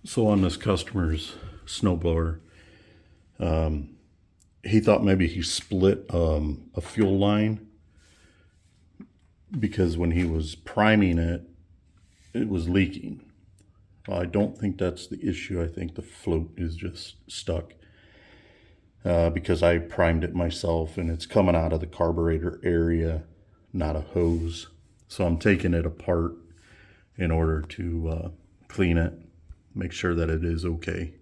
So on this customer's snowblower, he thought maybe he split a fuel line because when he was priming it, it was leaking. Well, I don't think that's the issue. I think the float is just stuck because I primed it myself and it's coming out of the carburetor area, not a hose. So I'm taking it apart in order to clean it, make sure that it is okay.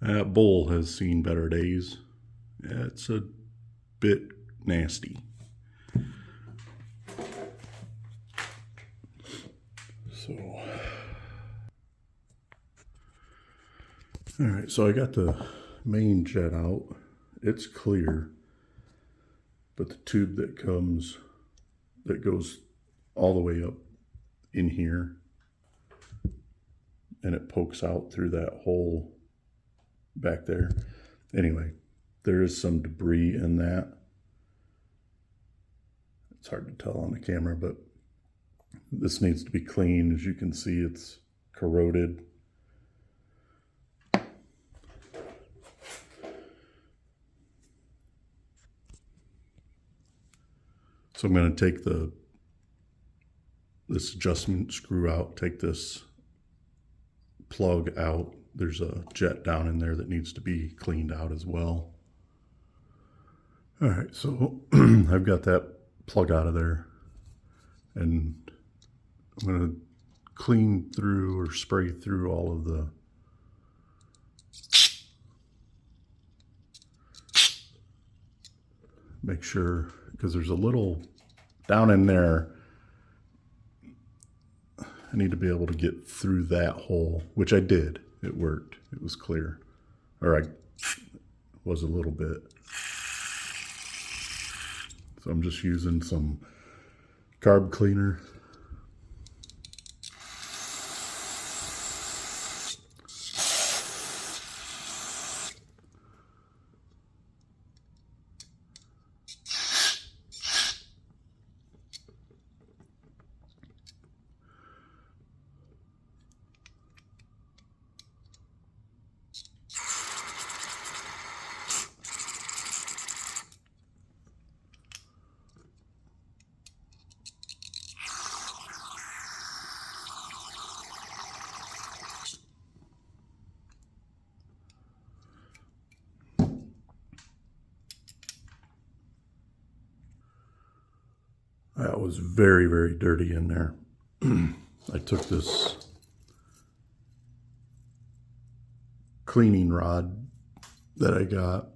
That bowl has seen better days. Yeah, it's a bit nasty. So, all right, so I got the main jet out. It's clear, but the tube that goes all the way up in here, and it pokes out through that hole back there. Anyway, there is some debris in that. It's hard to tell on the camera, but this needs to be cleaned. As you can see, it's corroded. So I'm going to take this adjustment screw out, take this plug out. There's a jet down in there that needs to be cleaned out as well. All right, so I've got that plug out of there, and I'm going to clean through or spray through all of the make sure, because there's a little down in there. I need to be able to get through that hole, which I did. It worked. It was clear. Or I was a little bit. So I'm just using some carb cleaner. That was very, very dirty in there. I took this cleaning rod that I got,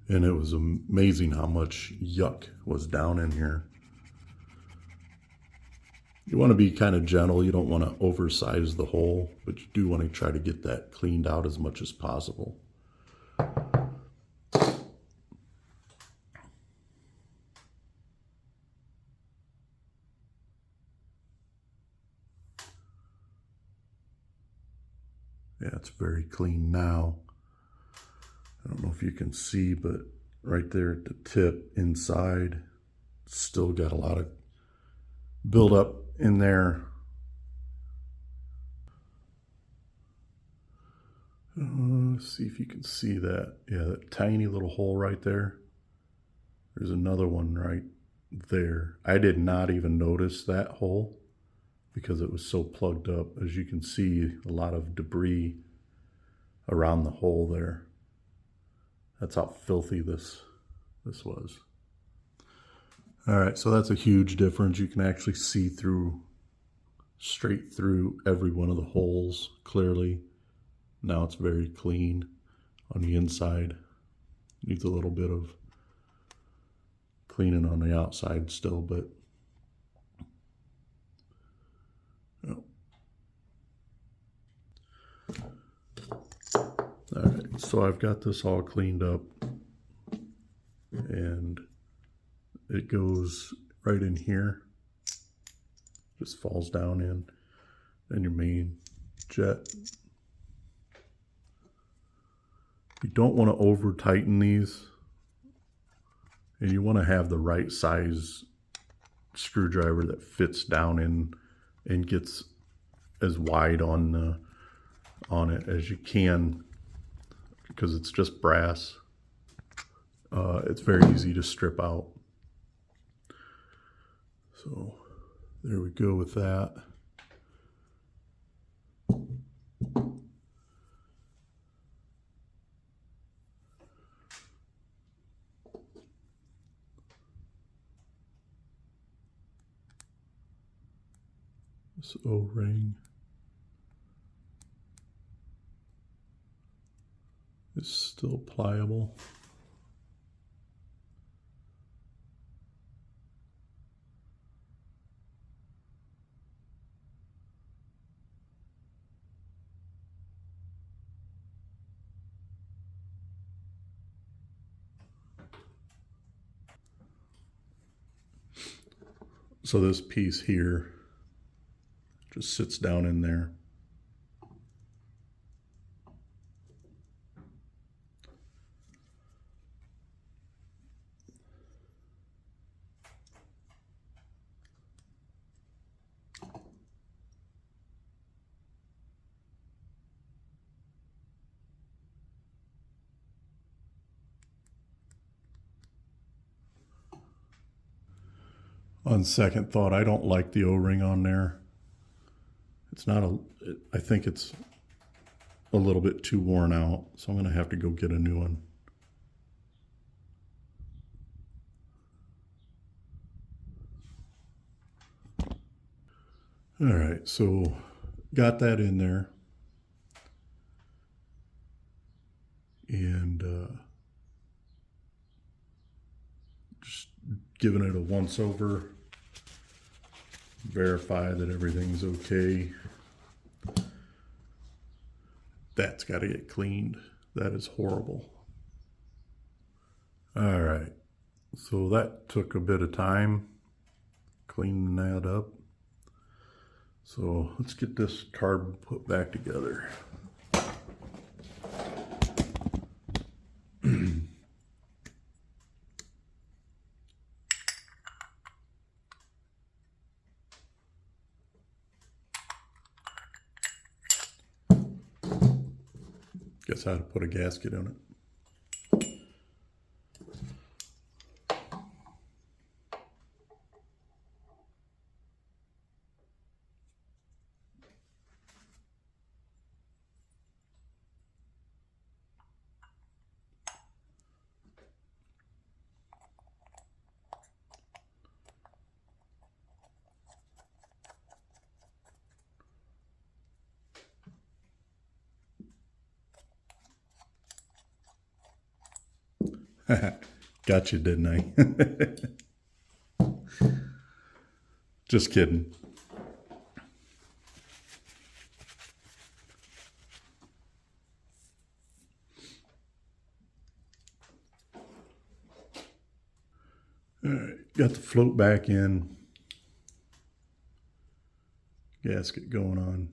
and it was amazing how much yuck was down in here. You want to be kind of gentle. You don't want to oversize the hole, but you do want to try to get that cleaned out as much as possible. Yeah, it's very clean now. I don't know if you can see, but right there at the tip inside, still got a lot of buildup in there. Let's see if you can see that. Yeah, that tiny little hole right there. There's another one right there. I did not even notice that hole because it was so plugged up. As you can see, a lot of debris around the hole there. That's how filthy this was. All right, so that's a huge difference. You can actually see straight through every one of the holes clearly. Now it's very clean on the inside. Needs a little bit of cleaning on the outside still, but all right, so I've got this all cleaned up, and it goes right in here, just falls down in your main jet. You don't want to over tighten these, and you want to have the right size screwdriver that fits down in and gets as wide on it as you can, because it's just brass. It's very easy to strip out. So there we go with that. This O-ring is still pliable. So this piece here just sits down in there. On second thought, I don't like the O-ring on there. It's not I think it's a little bit too worn out, so I'm going to have to go get a new one. All right, so got that in there. And just giving it a once over, verify that everything's okay. That's got to get cleaned. That is horrible. All right, so that took a bit of time cleaning that up. So let's get this carb put back together. Guess how to put a gasket on it. Got you, didn't I? Just kidding. All right, got the float back in. Gasket going on.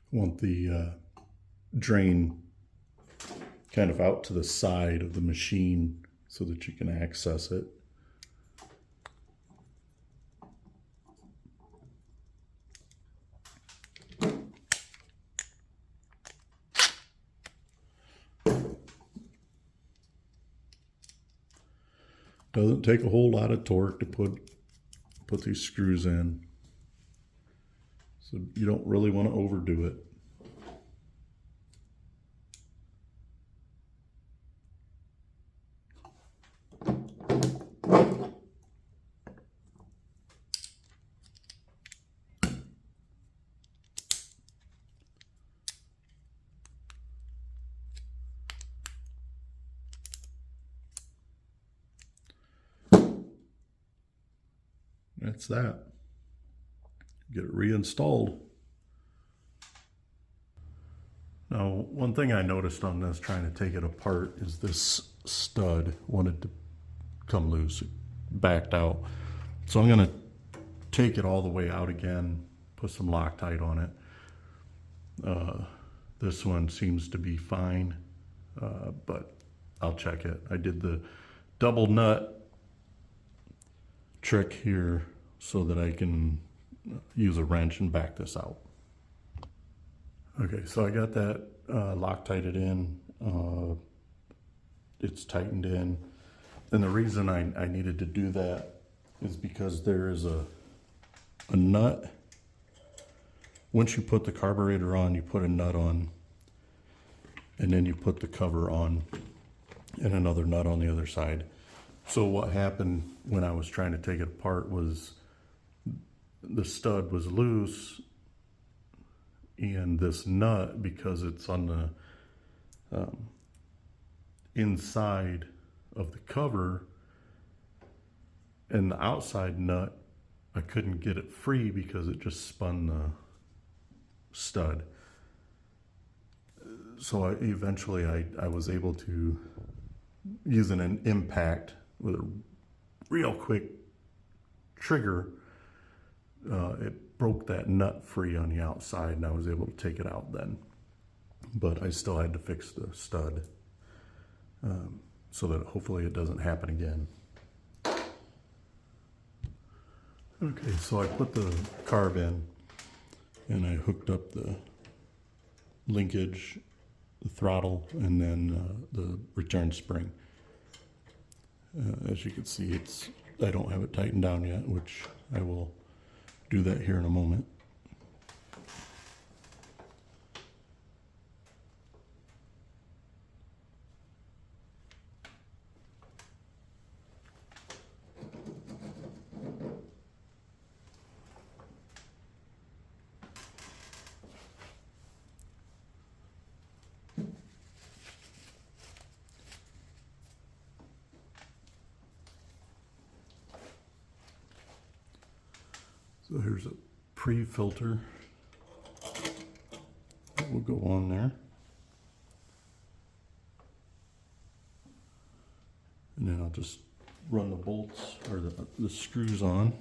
Want the drain kind of out to the side of the machine so that you can access it. Doesn't take a whole lot of torque to put these screws in, so you don't really want to overdo it. that's that. Get it reinstalled. Now, one thing I noticed on this trying to take it apart is this stud wanted to come loose. It backed out. So I'm going to take it all the way out again, put some Loctite on it. This one seems to be fine, but I'll check it. I did the double nut trick here so that I can use a wrench and back this out. Okay, so I got that Loctited in. It's tightened in. And the reason I needed to do that is because there is a nut. Once you put the carburetor on, you put a nut on, and then you put the cover on and another nut on the other side. So what happened when I was trying to take it apart was the stud was loose, and this nut, because it's on the inside of the cover, and the outside nut, I couldn't get it free because it just spun the stud. So eventually I was able to, using an impact with a real quick trigger, it broke that nut free on the outside, and I was able to take it out then. But I still had to fix the stud so that hopefully it doesn't happen again. Okay, so I put the carb in and I hooked up the linkage, the throttle, and then the return spring. As you can see, I don't have it tightened down yet, which I will do that here in a moment. So here's a pre-filter that will go on there. And then I'll just run the bolts or the screws on.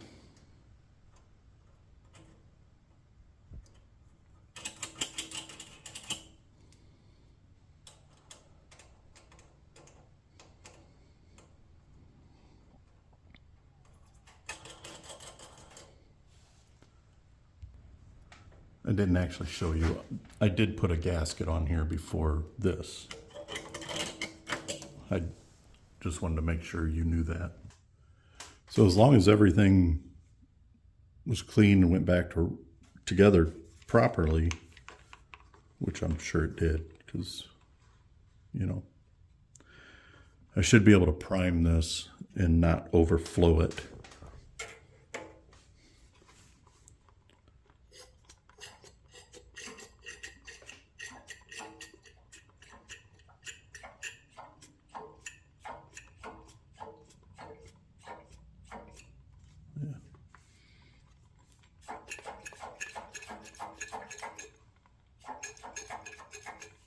I didn't actually show you. I did put a gasket on here before this. I just wanted to make sure you knew that. So as long as everything was clean and went back together properly, which I'm sure it did, because, you know, I should be able to prime this and not overflow it.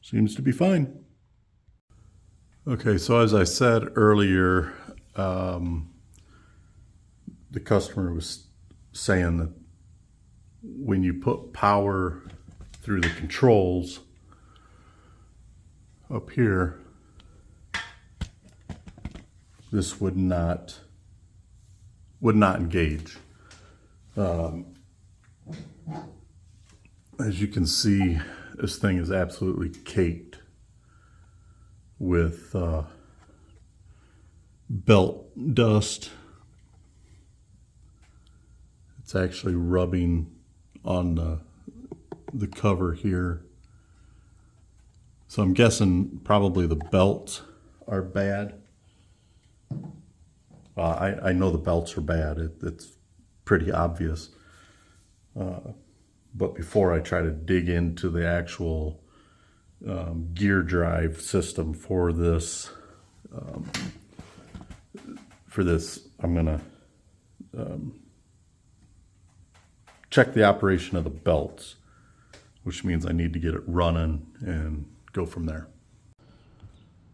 Seems to be fine. Okay, so as I said earlier, the customer was saying that when you put power through the controls up here, this would not engage. As you can see, this thing is absolutely caked with belt dust. It's actually rubbing on the cover here. So I'm guessing probably the belts are bad. I know the belts are bad. It's pretty obvious. But before I try to dig into the actual gear drive system for this, I'm gonna check the operation of the belts, which means I need to get it running and go from there.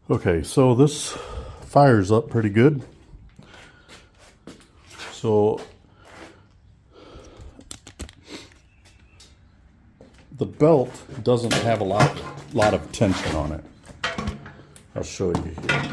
Okay, so this fires up pretty good. So the belt doesn't have a lot of tension on it. I'll show you here.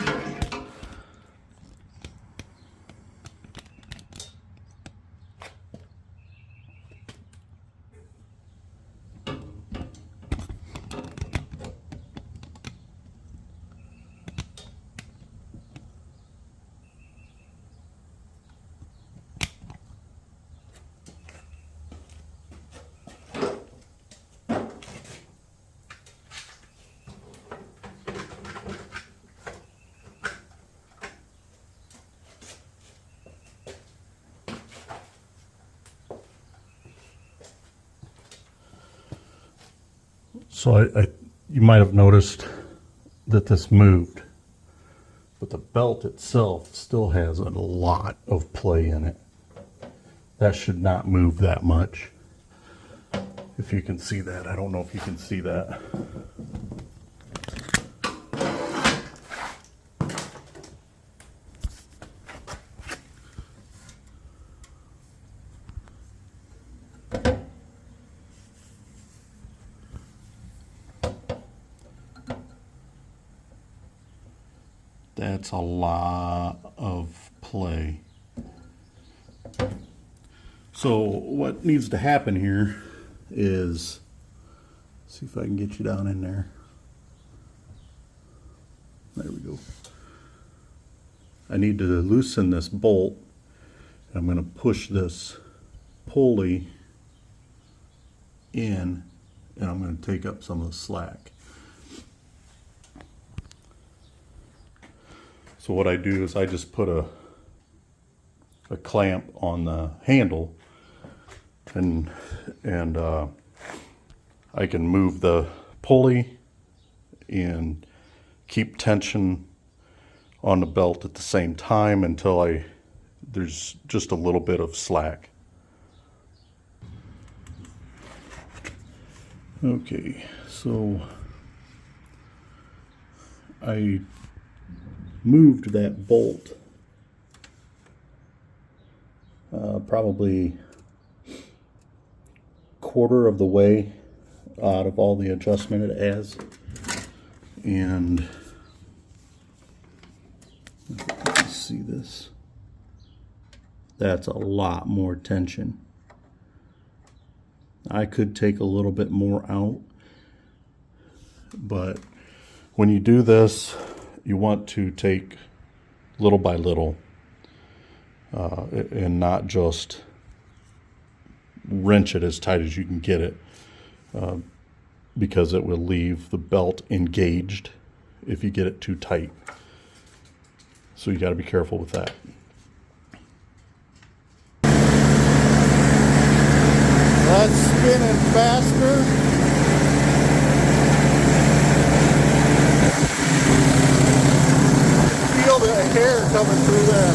So you might have noticed that this moved, but the belt itself still has a lot of play in it. That should not move that much. If you can see that, I don't know if you can see that. That's a lot of play. So what needs to happen here is, see if I can get you down in there. There we go. I need to loosen this bolt. I'm going to push this pulley in, and I'm going to take up some of the slack. So what I do is I just put a clamp on the handle, and I can move the pulley and keep tension on the belt at the same time until there's just a little bit of slack. Okay, so I moved that bolt probably quarter of the way out of all the adjustment it has, and if you can see this, that's a lot more tension. I could take a little bit more out, but when you do this, you want to take little by little and not just wrench it as tight as you can get it, because it will leave the belt engaged if you get it too tight. So you got to be careful with that. That's spinning faster. Feel the hair coming through there.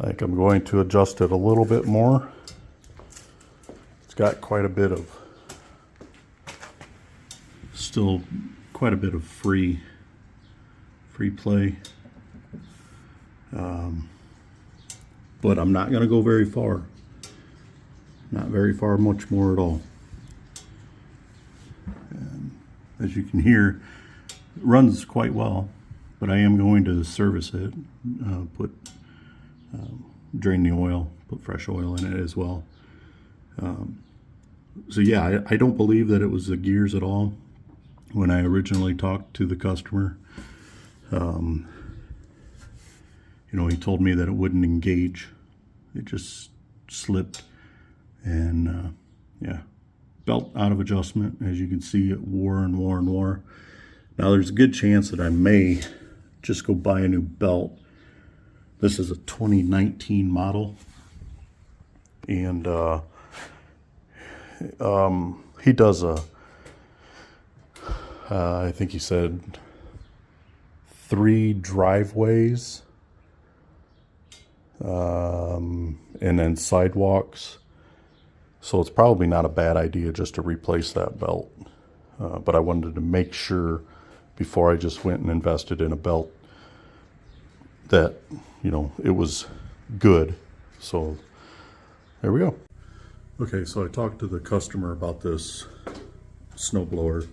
I think I'm going to adjust it a little bit more. It's got quite a bit of, still quite a bit of free play. But I'm not going to go very far. Not very far, much more at all. And as you can hear, runs quite well, but I am going to service it, drain the oil, put fresh oil in it as well. So yeah, I don't believe that it was the gears at all. When I originally talked to the customer, he told me that it wouldn't engage. It just slipped, and yeah, belt out of adjustment. As you can see, it wore and wore and wore. Now there's a good chance that I may just go buy a new belt. This is a 2019 model, and he does I think he said 3 driveways, and then sidewalks. So it's probably not a bad idea just to replace that belt. But I wanted to make sure before I just went and invested in a belt that, it was good. So there we go. Okay, so I talked to the customer about this snowblower,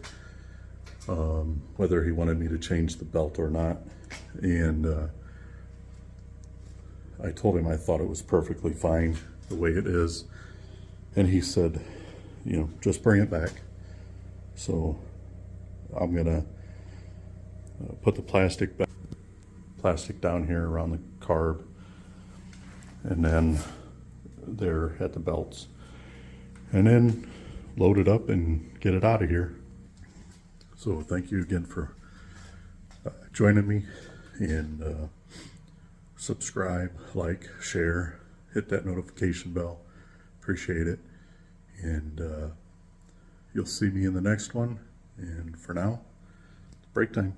whether he wanted me to change the belt or not. And I told him I thought it was perfectly fine the way it is. And he said, just bring it back. So I'm gonna put the plastic down here around the carb, and then there at the belts, and then load it up and get it out of here. So thank you again for joining me, and subscribe, like, share, hit that notification bell. Appreciate it. And you'll see me in the next one. And for now, break time.